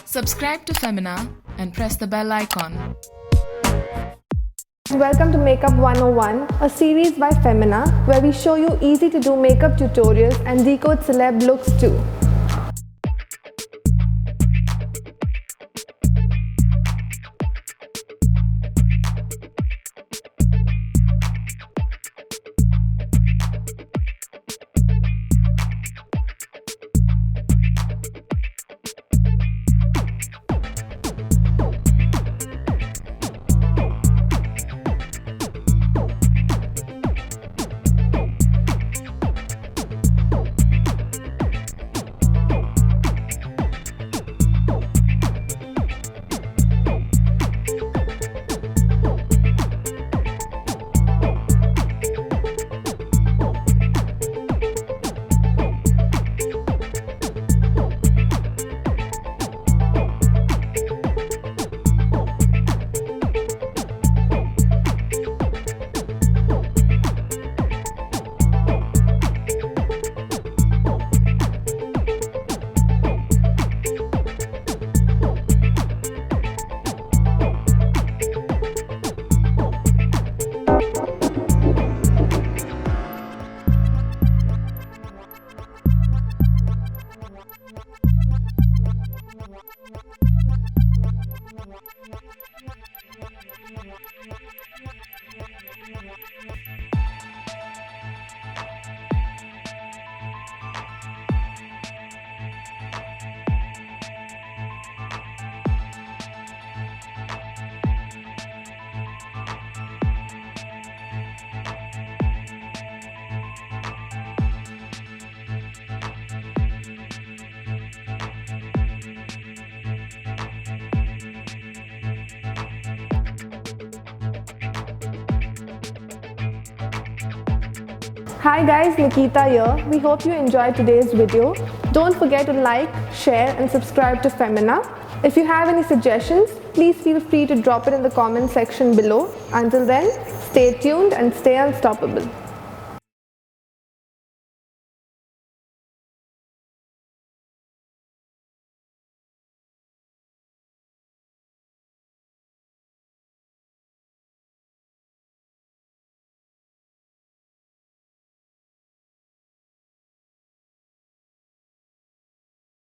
Subscribe to Femina and press the bell icon. Welcome to Makeup 101, a series by Femina where we show you easy to do makeup tutorials and decode celeb looks too. Hi guys, Nikita here. We hope you enjoyed today's video. Don't forget to like, share and subscribe to Femina. If you have any suggestions, please feel free to drop it in the comment section below. Until then, stay tuned and stay unstoppable.